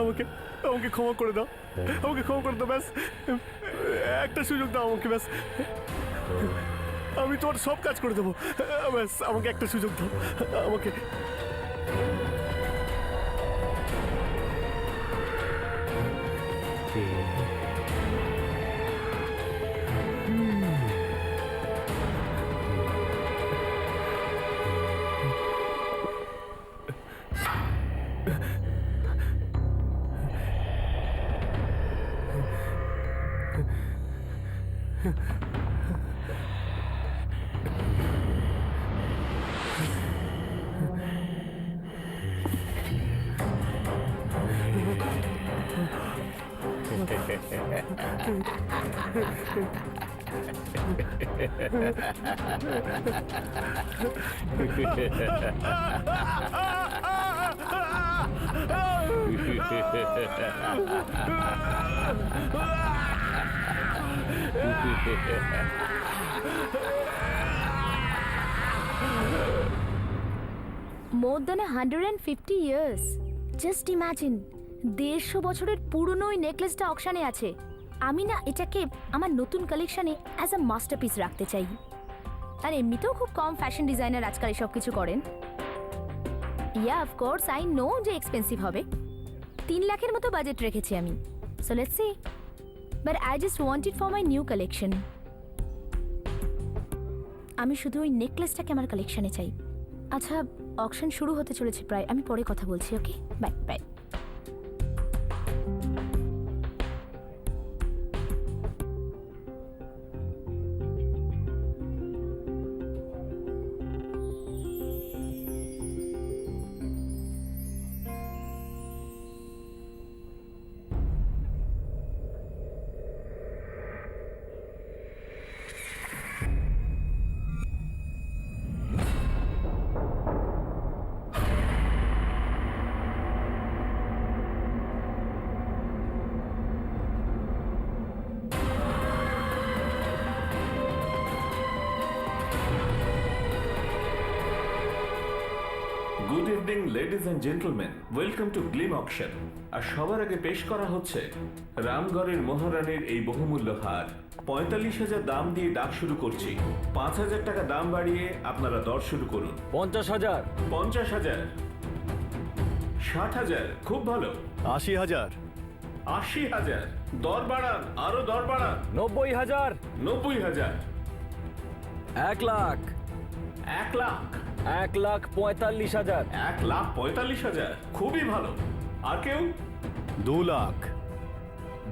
আমাকে আমাকে ক্ষমা করে দাও, আমাকে ক্ষমা করে দাও, ব্যাস একটা সুযোগ দাও আমাকে, ব্যাস আমি তোমার সব কাজ করে দেবো, ব্যাস আমাকে একটা সুযোগ দাও আমাকে। More than 150 years. Just imagine, 150 বছরের পুরনো ওই নেকলেসটা অকশনে আছে। আমি না এটাকে আমার নতুন কালেকশনে অ্যাজ আ মাস্টারপিস রাখতে চাই। আর এমনিতেও খুব কম ফ্যাশন ডিজাইনার আজকাল এসব কিছু করেন। ইয়া অফকোর্স আই নো যে এক্সপেন্সিভ হবে, 3 লাখের মতো বাজেট রেখেছি আমি। So let's see, but I just want it for my new collection. আমি শুধু ওই নেকলেসটাকে আমার কালেকশনে চাই। আচ্ছা, অকশন শুরু হতে চলেছে প্রায়, আমি পরে কথা বলছি। Okay, bye bye. Good evening ladies and gentleman, welcome to Glim auction. আর সবার আগে পেশ করা হচ্ছে রামগড়ের মহারানীর এই বহুমূল্য হার। 45,000 দাম দিয়ে ডাক শুরু করছি। 5,000 টাকা দাম বাড়িয়ে আপনারা দর শুরু করুন। 50,000, 50,000, 60,000, খুব ভালো। 80,000, 80,000, দর বাড়ান, আরো দর বাড়ান। 90,000, 90,000, 1 লাখ, 1 লাখ, 1,45,000, 1,45,000, খুবই ভালো। আর কেউ? 2 লাখ,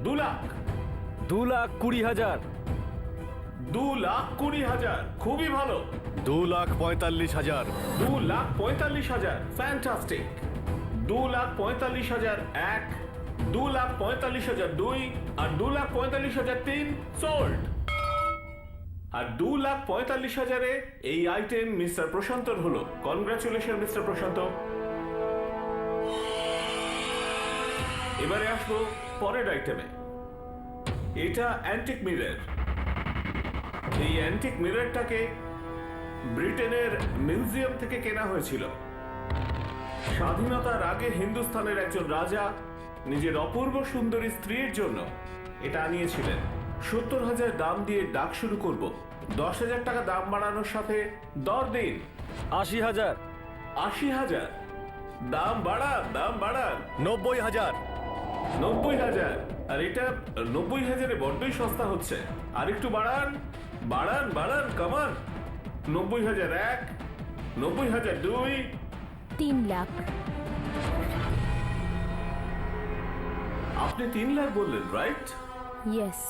2 লাখ, 2,20,000, 2,20,000, খুবই ভালো। 2,45,000, 2,45,000, ফ্যান্টাস্টিক। 2,45,000 এক, 2,45,000 দুই, আর 2,45,000 তিন, সোল্ড। আর 2,45,000-এ এই আইটেম মিস্টার প্রশান্তর হলো। কনগ্রাচুলেশন মিস্টার প্রশান্ত। এবারে আসবো পরের আইটেমে। এটা অ্যান্টিক মিরর। এই অ্যান্টিক মিররটাকে ব্রিটেনের মিউজিয়াম থেকে কেনা হয়েছিল। স্বাধীনতার আগে হিন্দুস্তানের একজন রাজা নিজের অপূর্ব সুন্দরী স্ত্রীর জন্য এটা আনিয়েছিলেন। 70,000 দাম দিয়ে ডাক শুরু করব। 10,000 টাকা দাম বাড়ানোর সাথে দর দিন। 80,000, 80,000, দাম বাড়ান, দাম বাড়ান। 90,000, 90,000, আর এটা 90,000-এ বড্ডই সস্তা হচ্ছে। আর একটু বাড়ান, বাড়ান, বাড়ান, কামান। 90,000 এক, 90,000 দুই। 3 লাখ। আপনি 3 লাখ বললেন, রাইট? ইয়েস,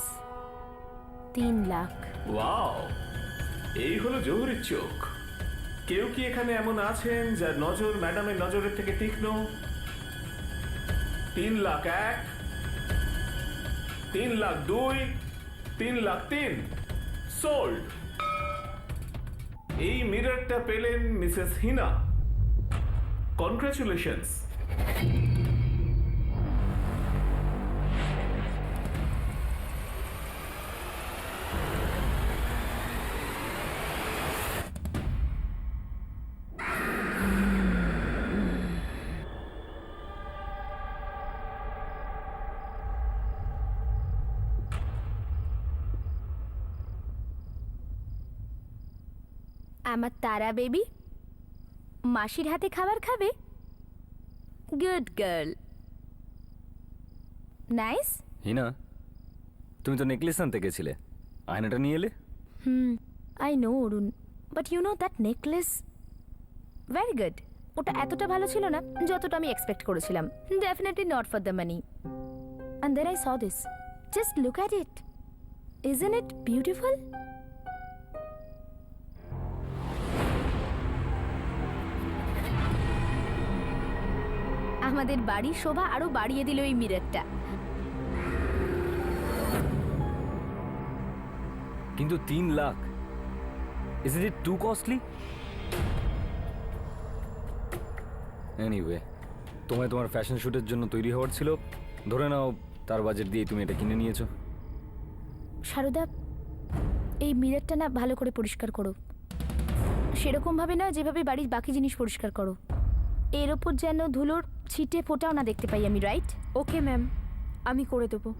3 লাখ। ওয়াও, এই হলো জহুরির চোখ। কেউ কি এখানে এমন আছেন যার নজর ম্যাডামের নজরের থেকে তীক্ষ্ণ? 3 লাখ এক, 3 লাখ দুই, 3 লাখ তিন, সোল্ড। এই মিররটা পেলেন মিসেস হিনা। কনগ্রাচুলেশনস। আমার তারা বেবি মাসির হাতে খাবার খাবে? Good girl. নাইস। হিনা, তুমি তো নেকলেস আনতে গেছিলে, আয়নাটা নিয়ে এলে? I know Arun, but you know that necklace very good. ওটা এতটা ভালো ছিল না যতটা আমি এক্সপেক্ট করেছিলাম। Definitely not for the money. And then I saw this. Just look at it. Isn't it beautiful? আমাদের বাড়ির শোভা আরো বাড়িয়ে দিল এই মিররটা। কিন্তু 3 lakh, is it two costly? Anyway, তোমায় তোমার ফ্যাশন শুটের জন্য তৈরি হওয়ার ছিল, ধরে নাও তার বাজেট দিয়ে তুমি এটা কিনে নিয়েছো। সারদা, এই মিররটা না ভালো করে পরিষ্কার করো। সেরকম ভাবে না যেভাবে বাড়ির বাকি জিনিস পরিষ্কার করো। এর ওপর যেন ধুলোর ছিটে ফোটাও না দেখতে পাই আমি, রাইট? ওকে ম্যাম, আমি করে দেবো।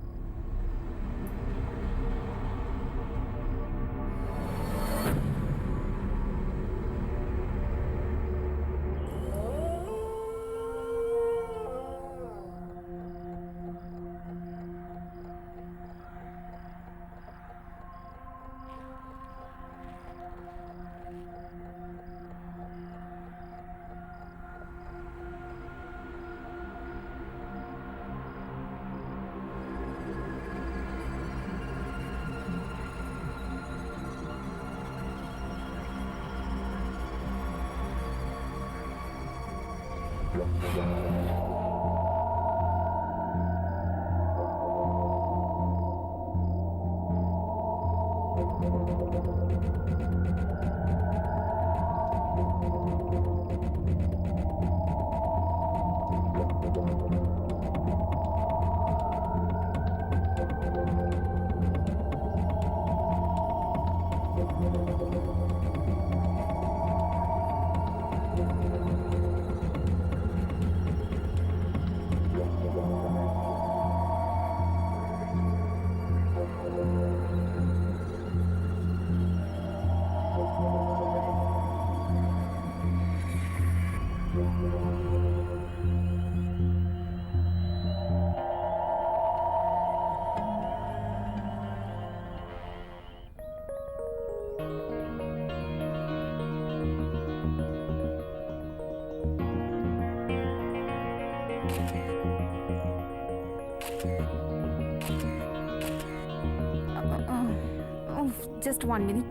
Just 1 minute.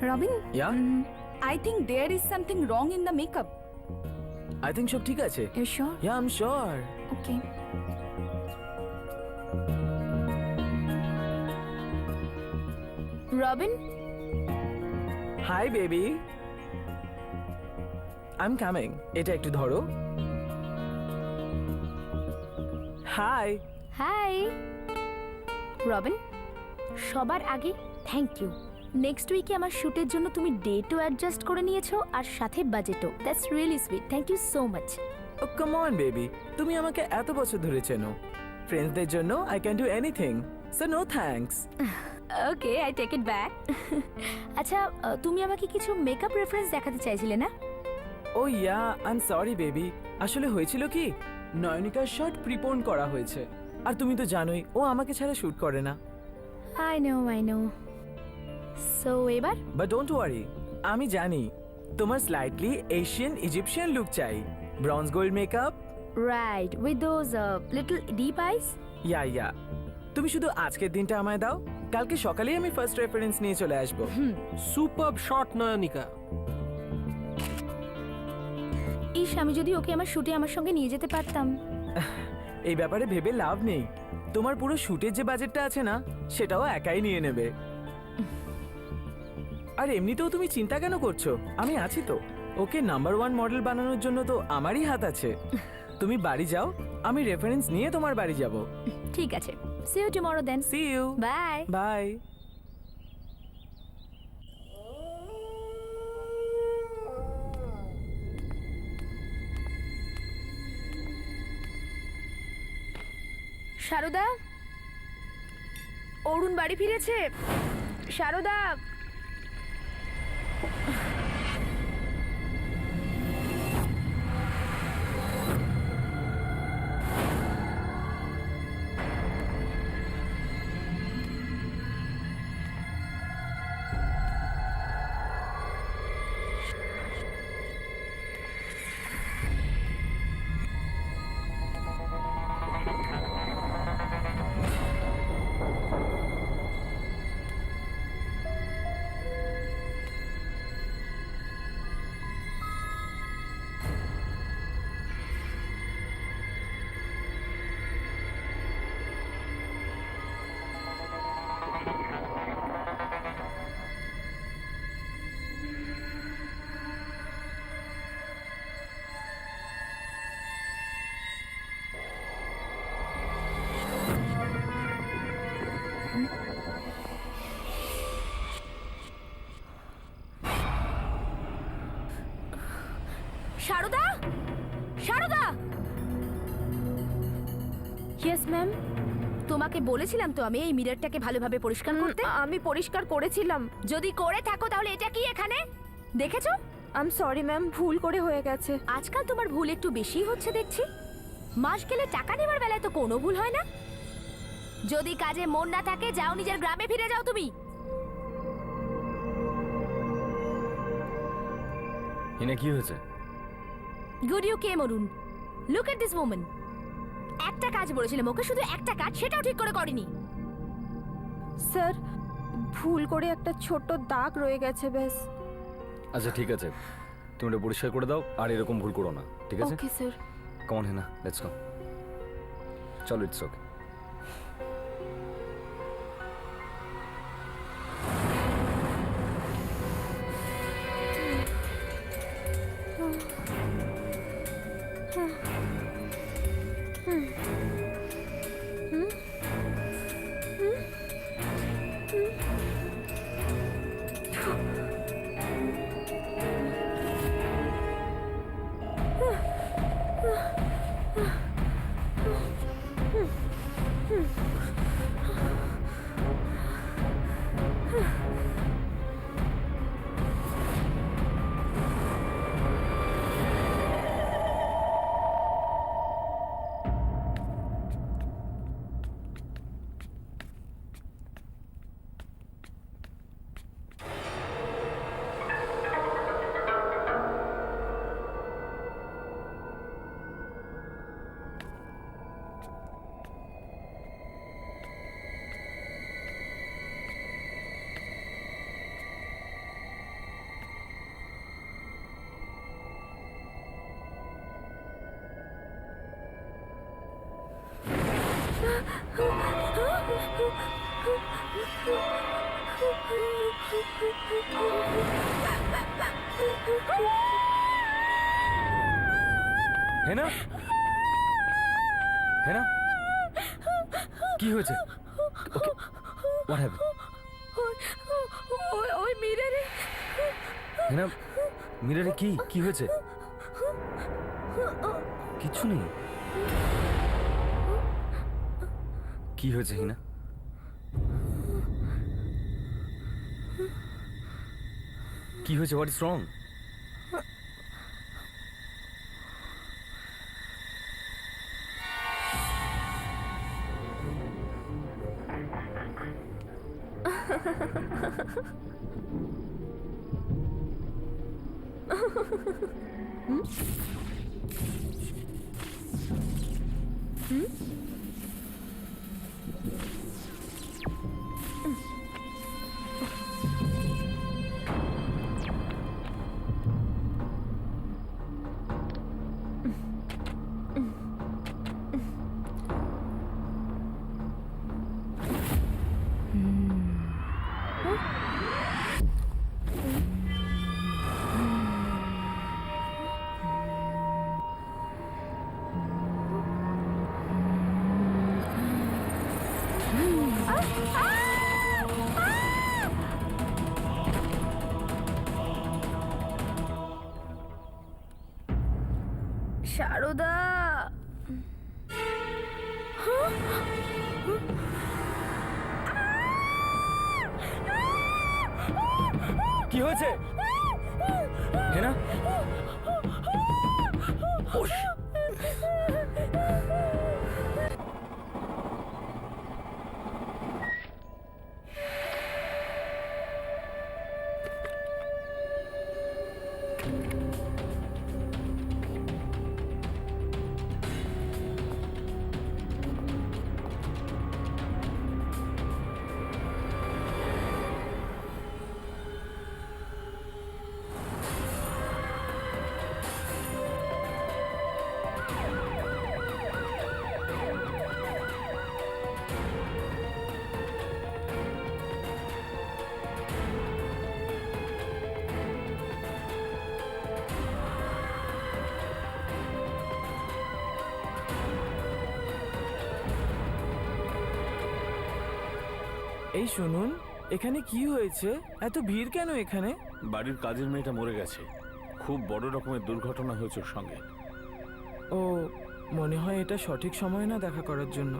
Robin? Yeah? I think there is something wrong in the makeup. I think সব ঠিক আছে। You sure? Yeah, I am sure. Okay. Robin, hi baby, I am coming. এটা একটু ধরো। হাই। হাই। রবিন, সবার আগে থ্যাংক ইউ। নেক্সট উইকে আমার শ্যুটের জন্য তুমি ডেটও অ্যাডজাস্ট করে নিয়েছো আর সাথে বাজেটও। That's really sweet. Thank you so much. Oh come on baby, তুমি আমাকে এত বছর ধরে চেনো। ফ্রেন্ডসদের জন্য I can do anything, so no thanks. Okay, I take it back. আচ্ছা, তুমি আমাকে কিছু মেকআপ রেফারেন্স দেখাতে চাইছিলে না? Oh yeah, I am sorry baby. আসলে হয়েছিল কি, নয়নিকার শট প্রিপোন করা হয়েছে, আর তুমি তো জানোই ও আমাকে ছাড়া শুট করে না। I know. সো এবার বাট ডোন্ট ওয়ারি, আমি জানি তোমার স্লাইটলি এশিয়ান ইজিপশিয়ান লুক চাই। Bronze gold makeup. Right, with those little deep eyes. Yeah, তুমি শুধু আজকের দিনটা আমায় দাও, কালকে সকালেই আমি ফার্স্ট রেফারেন্স নিয়ে চলে আসবো। Super shot Nayanika. ইস, আমি যদি ওকে আমার শুটে আমার সঙ্গে নিয়ে যেতে পারতাম। এই ব্যাপারে ভেবে লাভ নেই, তোমার পুরো শুটের যে বাজেটটা আছে না, সেটাও একাই নিয়ে নেবে। আর এমনিতেও তুমি চিন্তা কেন করছো, আমি আছি তো। ওকে নাম্বার 1 মডেল বানানোর জন্য তো আমারই হাত আছে। তুমি বাড়ি যাও, আমি রেফারেন্স নিয়ে তোমার বাড়ি যাব। ঠিক আছে, see you tomorrow then. See you. Bye. Bye. Sharda, Arun বাড়ি ফিরেছে। Sharda, yes ma'am. তোমাকে বলেছিলাম তো আমি এই মিররটাকে ভালোভাবে পরিষ্কার করতে। আমি পরিষ্কার করেছিলাম। যদি করে থাকো তাহলে এটা কি এখানে দেখেছো? আই এম সরি ম্যাম, ভুল করে হয়ে গেছে। আজকাল তোমার ভুল একটু বেশি হচ্ছে দেখছি। মাস গেলে টাকা নেবার বেলায় তো কোনো ভুল হয় না। যদি কাজে মন না থাকে যাও নিজের গ্রামে ফিরে যাও তুমি। হিনা কি হয়েছে? Good you came Arun. Look at this woman. একটা কাজ বলেছিলাম ওকে, শুধু একটা কাজ, সেটাও ঠিক করে করেনি। স্যার, ভুল করে একটা ছোট দাগ রয়ে গেছে ব্যাস। আচ্ছা ঠিক আছে, তুমি এটা পরিষ্কার করে দাও আর এরকম ভুল করো না, ঠিক আছে? Okay sir. Come on Hina, let's go. চলো, ইটস ওকে। হেনা, হেনা, কি হয়েছে? Okay, what happened? ওই মিররে হেনা, মিররে কি কি হয়েছে? কিছু নেই। কি হয়েছে হিনা? কি হয়েছে? What is wrong? শারদা। কি হয়েছে হেনা? এই শুনুন, এখানে কি হয়েছে? এত ভিড় কেন এখানে? বাড়ির কাজের মেয়েটা মরে গেছে। খুব বড় রকমের দুর্ঘটনা হয়েছে ওর সঙ্গে। ও, মনে হয় এটা সঠিক সময় না দেখা করার জন্য।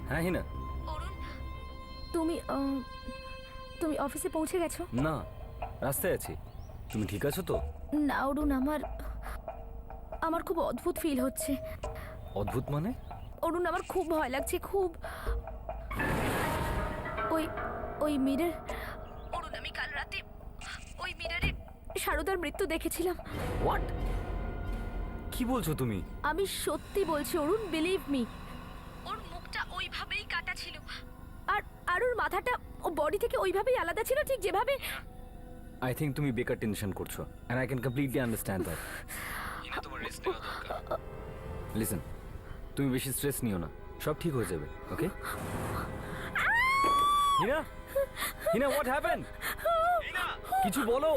হ্যাঁ হিনা। তুমি তুমি অফিসে পৌঁছে গেছো? না, রাস্তায় আছি। তুমি ঠিক আছো তো? না অরুণ, আমার আমার খুব অদ্ভুত ফিল হচ্ছে। অদ্ভুত মানে? অরুণ, আমার খুব ভয় লাগছে, খুব। ওই ওই মিরর, অরুণ, আমি কাল রাতে ওই মিররে শারদার মৃত্যু দেখেছিলাম। হোয়াট? কি বলছো তুমি? আমি সত্যি বলছি অরুণ, বিলিভ মি। ওর মুখটা ওইভাবেই কাটা ছিল, আর ওর মাথাটা ও বডি থেকে ওইভাবেই আলাদা ছিল, ঠিক যেভাবে। আই থিঙ্ক তুমি বেকার টেনশন করছো, and I can completely understand that. Hina, তোমার রেস্ট নেওয়া দরকার। লিসেন, তুমি বেশি স্ট্রেস নিও না, সব ঠিক হয়ে যাবে, ওকে? হিনা, হিনা, হোয়াট হ্যাপেন? হিনা, কিছু বলো।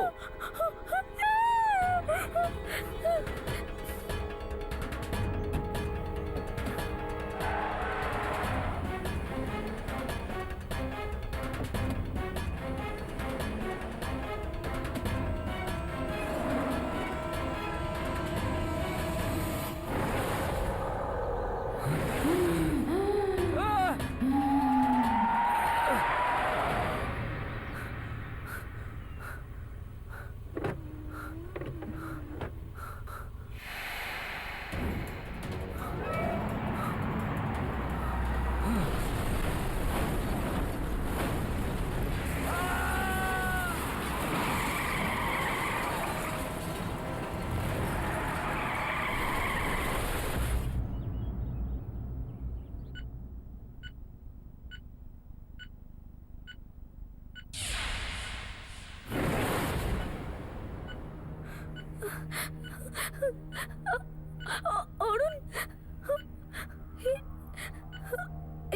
অরুণ,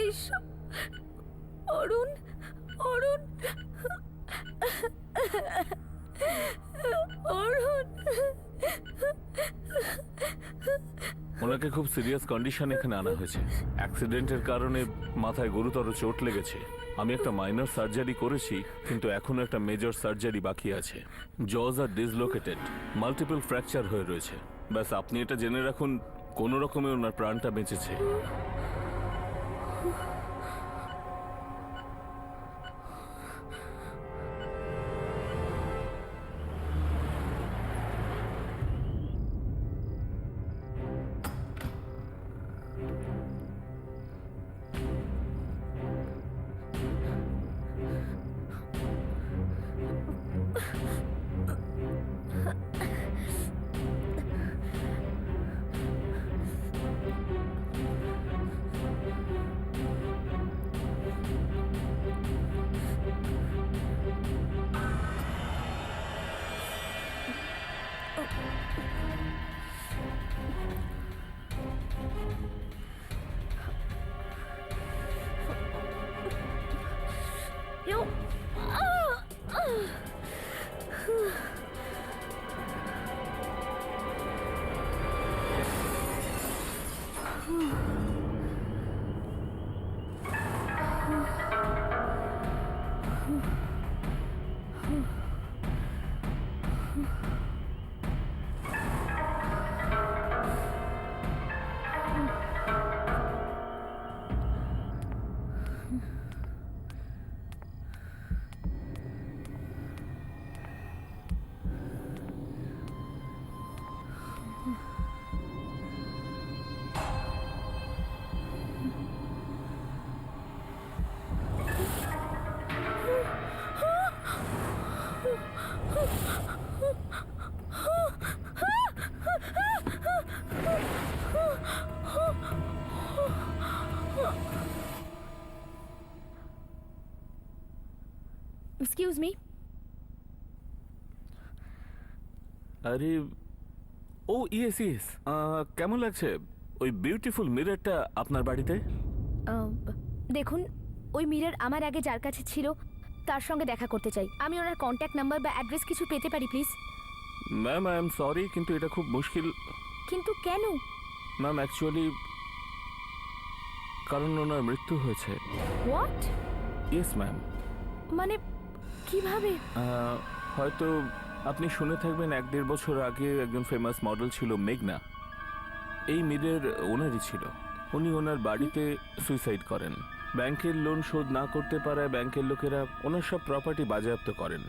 এইসব, অরুণ, অরুণ, অরুণ। ওনাকে খুব সিরিয়াস কন্ডিশন এখানে আনা হয়েছে। অ্যাক্সিডেন্টের কারণে মাথায় গুরুতর চোট লেগেছে। আমি একটা মাইনর সার্জারি করেছি, কিন্তু এখনো একটা মেজর সার্জারি বাকি আছে। জজ আর ডিসলোকেটেড, মাল্টিপল ফ্র্যাকচার হয়ে রয়েছে। ব্যাস, আপনি এটা জেনে রাখুন, কোনো রকমে ওনার প্রাণটা বেঁচেছে। Yo. Excuse me. আরে ও ইয়েস ইয়েস, কেমন লাগছে ওই বিউটিফুল মিররটা আপনার বাড়িতে? দেখুন, ওই মিরর আমার আগে যার কাছে ছিল তার সঙ্গে দেখা করতে চাই। আমি ওনার কন্ট্যাক্ট নাম্বার বা অ্যাড্রেস কিছু পেতে পারি please? Ma'am I am sorry, কিন্তু এটা খুব মুশকিল। কিন্তু কেন? ম্যাম অ্যাকচুয়ালি কারণ ওনার মৃত্যু হয়েছে। হোয়াট? Yes ma'am. মানে কিভাবে? হয়তো আপনি শুনে থাকবেন 1-1.5 বছর আগে একজন ফেমাস মডেল ছিল মেঘনা। এই মিরর ওনারই ছিল। উনি ওনার বাড়িতে সুইসাইড করেন। ব্যাংকের লোন শোধ না করতে পারায় ব্যাংকের লোকেরা ওনার সব প্রপার্টি বাজেয়াপ্ত করেন।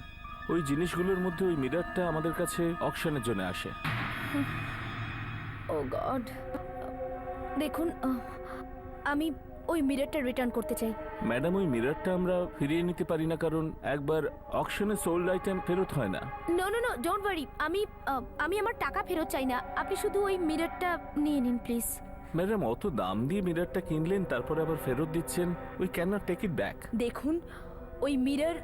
ওই জিনিসগুলোর মধ্যে ওই মিররটা আমাদের কাছে অকশনের জন্য আসে। ও গড। দেখুন, আমি ওই মিররটা রিটার্ন করতে চাই। ম্যাডাম, ওই মিররটা আমরা ফিরিয়ে নিতে পারি না, কারণ একবার অকশনে সোল্ড আইটেম ফেরত হয় না। No no no, don't worry. আমি আমার টাকা ফেরত চাই না। আপনি শুধু ওই মিররটা নিয়ে নিন প্লিজ। ম্যাডাম, অত দাম দিয়ে মিররটা কিনলেন, তারপরে আবার ফেরত দিচ্ছেন। We can not take it back. দেখুন, ওই মিরর,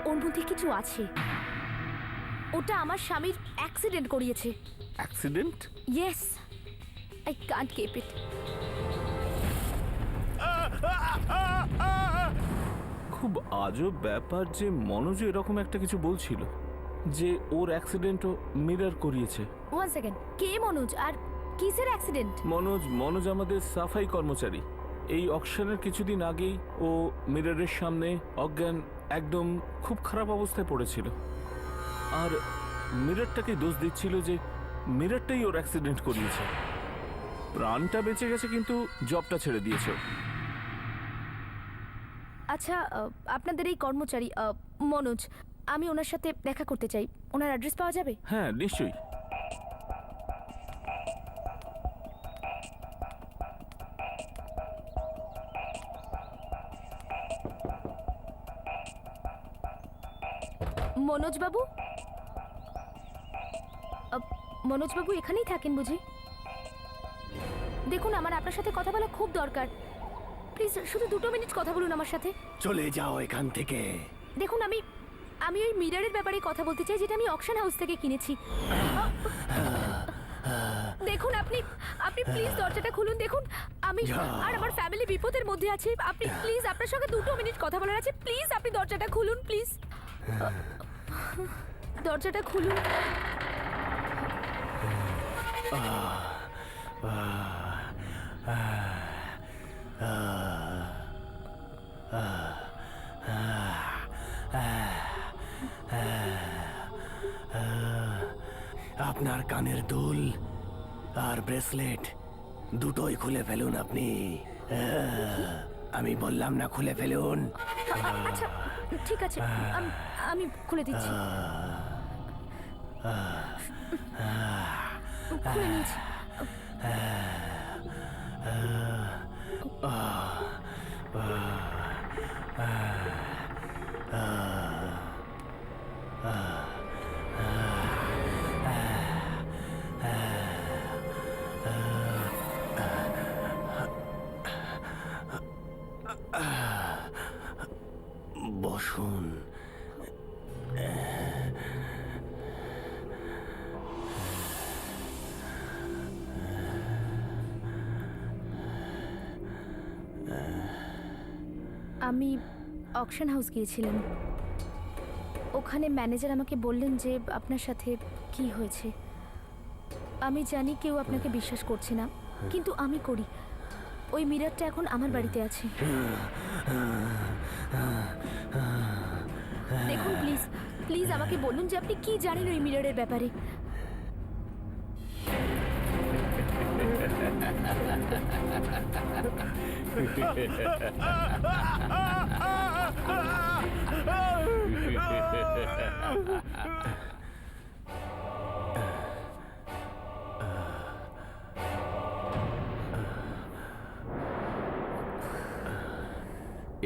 ওর মধ্যে কিছু আছে। ওটা আমার স্বামীর অ্যাক্সিডেন্ট করিয়েছে। Accident? Yes, I can't keep it. খুব আজব ব্যাপার যে মনোজ এরকম একটা কিছু বলছিল, যে ওর অ্যাক্সিডেন্টও মিরর করিয়েছে। ওয়ান সেকেন্ড, কে মনোজ আর কিসের অ্যাক্সিডেন্ট? মনোজ আমাদের সাফাই কর্মচারী। এই অকশনের কিছুদিন আগেই ও মিররের সামনে অজ্ঞান, একদম খুব খারাপ অবস্থায় পড়েছিল। আর মিররটাকে দোষ দিচ্ছিল যে মিররটাই ওর অ্যাক্সিডেন্ট করিয়েছে। প্রাণটা বেঁচে গেছে, কিন্তু জবটা ছেড়ে দিয়েছে। আচ্ছা, আপনাদের এই কর্মচারী মনোজ, আমি ওনার সাথে দেখা করতে চাই। ওনার অ্যাড্রেস পাওয়া যাবে? হ্যাঁ, নিশ্চয়ই। মনোজবাবু? মনোজবাবু এখানেই থাকেন বুঝি? দেখুন, আমার আপনার সাথে কথা বলা খুব দরকার। প্লিজ শুধু 2 মিনিট কথা বলুন আমার সাথে। চলে যাও এখান থেকে। দেখুন, আমি ওই মিররের ব্যাপারে কথা বলতে চাই, যেটা আমি অকশন হাউস থেকে কিনেছি। দেখুন, আপনি প্লিজ দরজাটা খুলুন। দেখুন, আমি আর আমার ফ্যামিলি বিপদের মধ্যে আছে। আপনি প্লিজ, আপনার সঙ্গে 2 মিনিট কথা বলার আছে। প্লিজ আপনি দরজাটা খুলুন, প্লিজ। দরজাটা খুলুন। আপনার কানের দুল আর ব্রেসলেট দুটোই খুলে ফেলুন আপনি। আমি বললাম না, খুলে ফেলুন। আচ্ছা ঠিক আছে, আমি খুলে দিচ্ছি। খুলে নিয়েছি। বসুন। আমি অকশন হাউস গিয়েছিলাম। ওখানে ম্যানেজার আমাকে বললেন যে আপনার সাথে কি হয়েছে। আমি জানি কেউ আপনাকে বিশ্বাস করছে না, কিন্তু আমি করি। ওই মিররটা এখন আমার বাড়িতে আছে। দেখুন, প্লিজ প্লিজ আমাকে বলুন যে আপনি কি জানেন ওই মিররের ব্যাপারে।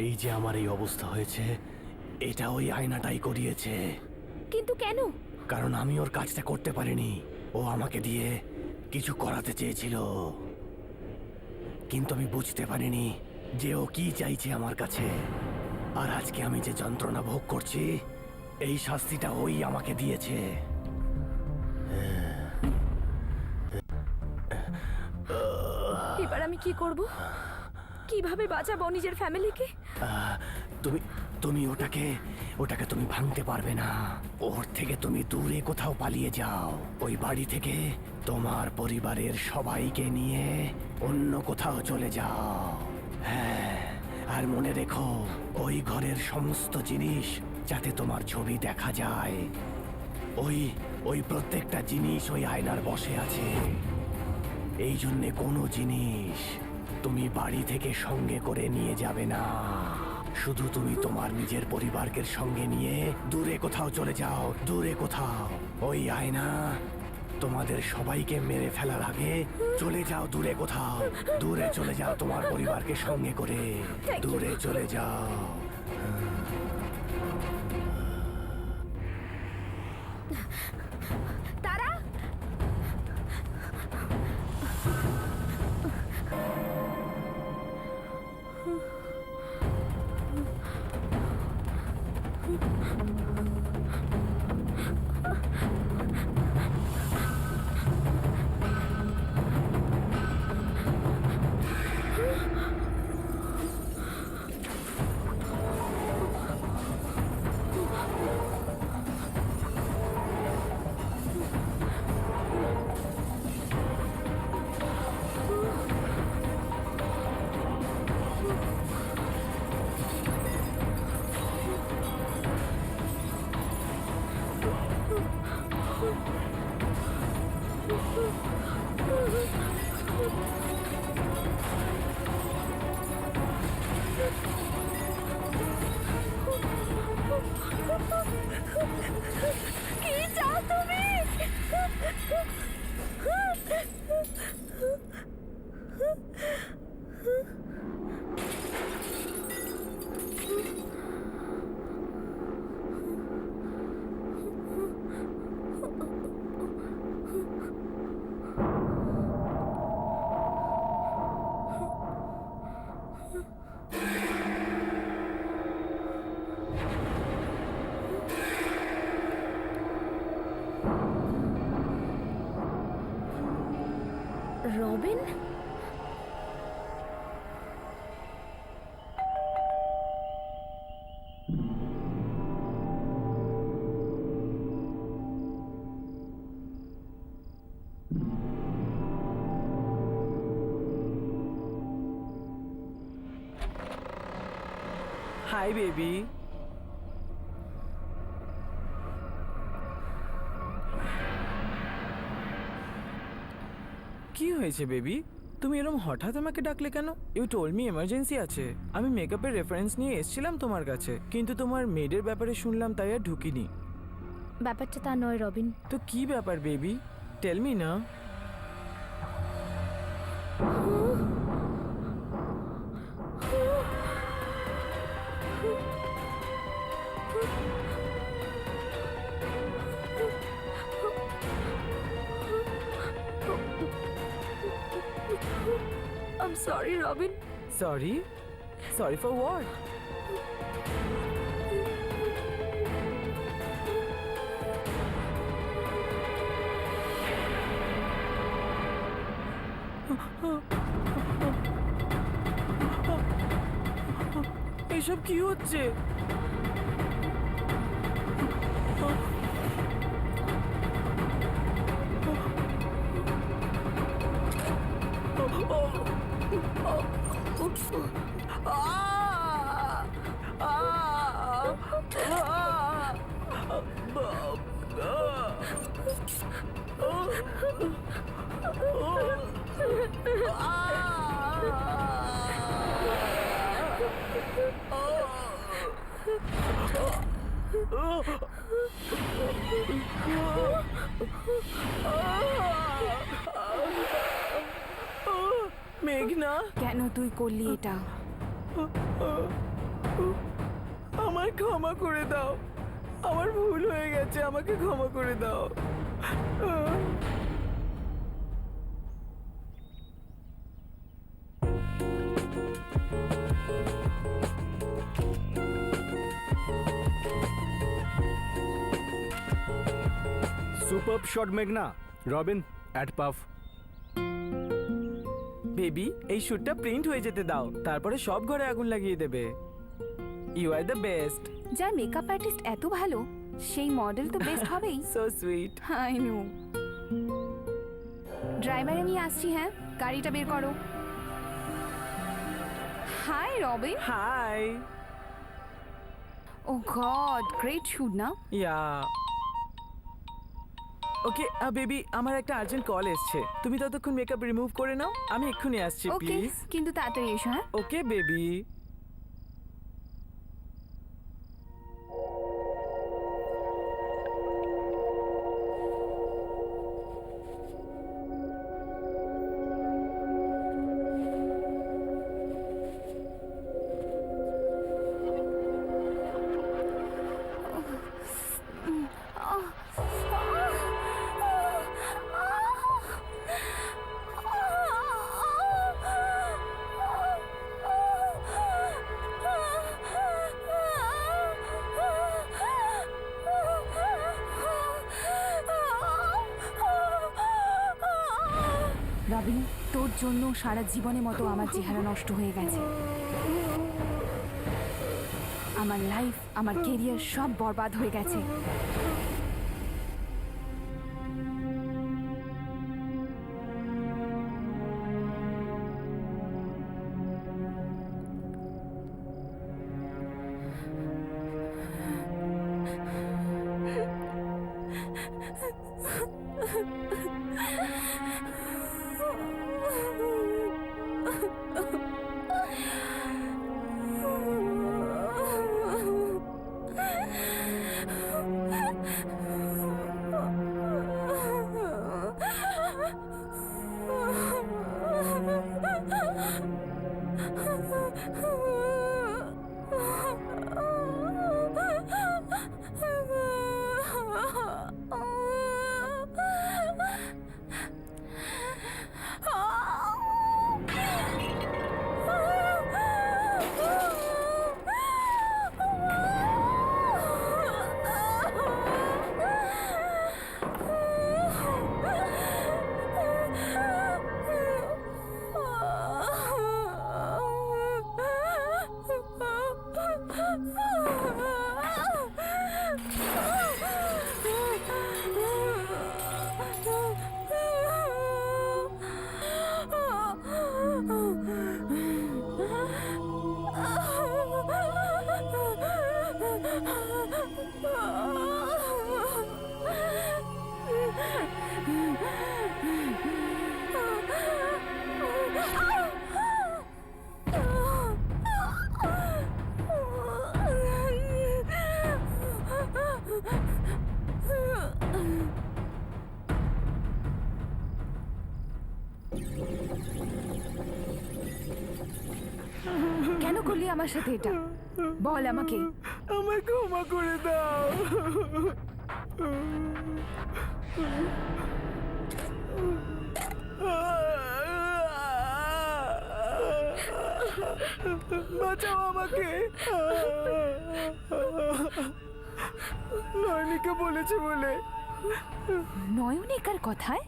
এই যে আমার এই অবস্থা হয়েছে, এটা ওই আয়নাটাই করিয়েছে। কিন্তু কেন? কারণ আমি ওর কাজটা করতে পারিনি। ও আমাকে দিয়ে কিছু করাতে চেয়েছিল, কিন্তু আমি বুঝতে পারিনি যে ও কি চাইছে আমার কাছে। আর আজকে আমি যে যন্ত্রণা ভোগ করছি এই শাস্তিটা ওই আমাকে দিয়েছে। এবার আমি কি করব? কিভাবে বাঁচাবো নিজের ফ্যামিলিকে? তুমি তুমি ওটাকে তুমি ভাঙতে পারবে না। ওর থেকে তুমি দূরে কোথাও পালিয়ে যাও। ওই বাড়ি থেকে তোমার পরিবারের সবাইকে নিয়ে অন্য কোথাও চলে যাও। হ্যাঁ, আর মনে রেখো ওই ঘরের সমস্ত জিনিস যাতে তোমার ছবি দেখা যায়, ওই প্রত্যেকটা জিনিস ওই আয়নার বসে আছে। এই জন্যে কোনো জিনিস তুমি বাড়ি থেকে সঙ্গে করে নিয়ে যাবে না। শুধু তুমি তোমার নিজের পরিবারকে সঙ্গে নিয়ে দূরে কোথাও চলে যাও, দূরে কোথাও। ওই আয়না তোমাদের সবাইকে মেরে ফেলার আগে চলে যাও দূরে কোথাও। দূরে চলে যাও তোমার পরিবারকে সঙ্গে করে, দূরে চলে যাও। তারা কি চাও তুমি? Robin, hi baby. কি হয়েছে বেবি? তুমি এরকম হঠাৎ আমাকে ডাকলে কেন? ইউ টোল্ড মি এমার্জেন্সি আছে। আমি মেকআপের রেফারেন্স নিয়ে এসেছিলাম তোমার কাছে, কিন্তু তোমার মেডের ব্যাপারে শুনলাম তাই আর ঢুকিনি। ব্যাপারটা তা নয় রবিন। তো কি ব্যাপার বেবি? টেল মি না। I'm sorry, Robin. Sorry? Sorry for what? এসব কি হচ্ছে? মেঘনা, কেন তুই করলি এটা? আমায় ক্ষমা করে দাও। আমার ভুল হয়ে গেছে, আমাকে ক্ষমা করে দাও। সুপার শট মেঘনা রবিন অ্যাট পাফ। বেবি এই শ্যুটটা প্রিন্ট হয়ে যেতে দাও, তারপরে সব ঘরে আগুন লাগিয়ে দেবে। You are the best. যার মেকআপ আর্টিস্ট এত ভালো সেই মডেল তো বেস্ট হবেই। So sweet. I know. Driver আমি আসছি, হ্যাঁ গাড়িটা বের করো। Hi Robin. Hi. Oh God, great shoot না? ইয়া ওকে বেবি, আমার একটা আর্জেন্ট কল এসছে, তুমি ততক্ষণ মেকআপ রিমুভ করে নাও, আমি এক্ষুনি আসছি ওকে, প্লিজ। কিন্তু তাড়াতাড়ি এসো, হ্যাঁ? Okay baby. রবিন, তোর জন্য সারা জীবনের মতো আমার চেহারা নষ্ট হয়ে গেছে। আমার লাইফ, আমার কেরিয়ার সব বরবাদ হয়ে গেছে। কেন করলি আমার সাথে এটা? বল আমাকে। আমায় ক্ষমা করে দাও। বাঁচাও আমাকে। নয়নিকে বলেছে বলে। নয়নিকার কথায়?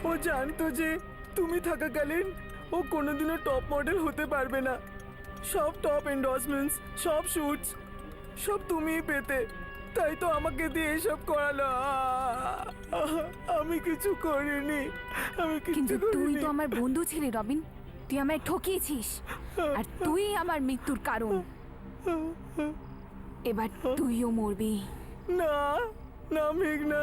ও জানতো যে তুমি থাকাকালীন ও কোনোদিনও টপ মডেল হতে পারবে না। সব টপ এন্ডোর্সমেন্টস, সব শুটস সব তুমিই পেতে, তাই তো আমাকে দিয়ে এসব করালো। আমি কিছু করিনি, আমি কিন্তু কিছু তুই করিনি। তো আমার বন্ধু ছিলি রবিন, তুই আমায় ঠকিয়েছিস আর তুই আমার মৃত্যুর কারণ। এবার তুইও মরবি। না না মেঘনা,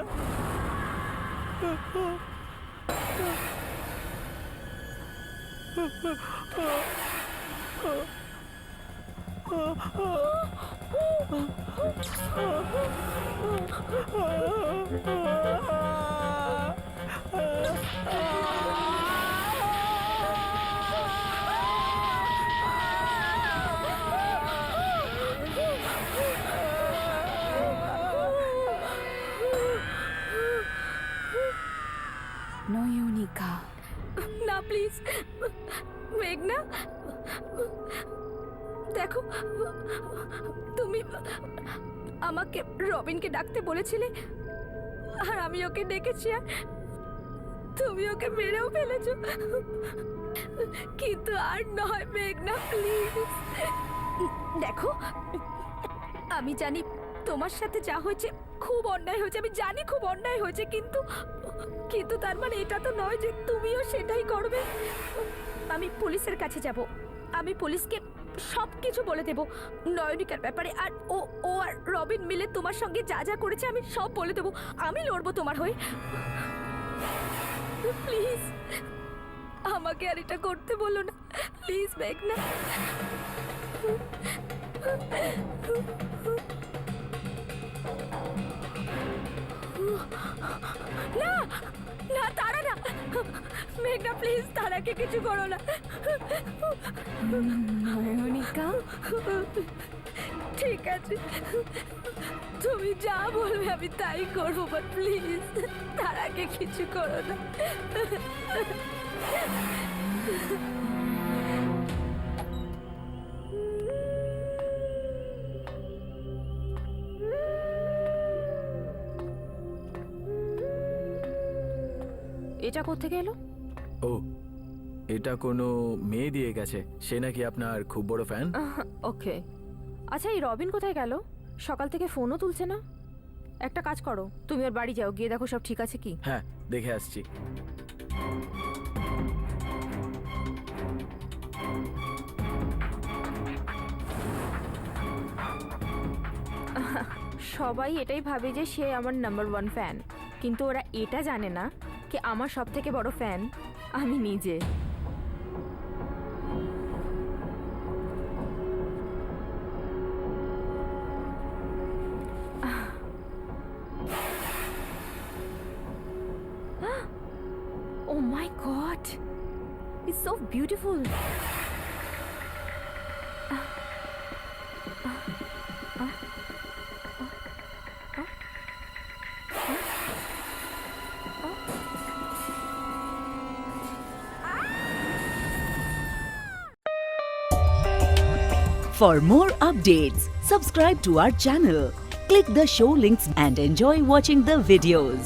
নয়নিকা। মেঘনা, দেখো তুমি আমাকে রবিনকে ডাকতে বলেছিলে আর আমি ওকে ডেকেছি আর তুমি ওকে মেরেও ফেলেছো, কিন্তু আর নয় মেঘনা, প্লিজ। দেখো আমি জানি তোমার সাথে যা হয়েছে খুব অন্যায় হয়েছে, আমি জানি খুব অন্যায় হয়েছে, কিন্তু কিন্তু তার মানে এটা তো নয় যে তুমিও সেটাই করবে। আমি পুলিশের কাছে যাব, আমি পুলিশকে সব কিছু বলে দেব নয়নিকার ব্যাপারে, আর ও আর রবিন মিলে তোমার সঙ্গে যা যা করেছে আমি সব বলে দেব। আমি লড়বো তোমার হয়ে, প্লিজ আমাকে আর এটা করতে বলো না, প্লিজ মেঘনা। না না, তারা না, মেঘনা প্লিজ তারাকে কিছু করো না। নয়নিকা, ঠিক আছে তুমি যা বলবে আমি তাই করবো, বাট প্লিজ তারাকে কিছু করো না। এটা কোত্থেকে এলো? ও, এটা কোনো মেয়ে দিয়ে গেছে, সে নাকি আপনার খুব বড় ফ্যান। ওকে, আচ্ছা এই রবিন কোথায় গেল? সকাল থেকে ফোনও তুলছে না। একটা কাজ করো, তুমি ওর বাড়ি যাও, গিয়ে দেখো সব ঠিক আছে কি। হ্যাঁ, দেখে আসছি। সবাই এটাই ভাবে যে সে আমার নাম্বার 1 ফ্যান, কিন্তু ওরা এটা জানে না কি আমার সব থেকে বড় ফ্যান আমি নিজে। Oh my God, it's so beautiful. For more updates, subscribe to our channel, click the show links and enjoy watching the videos.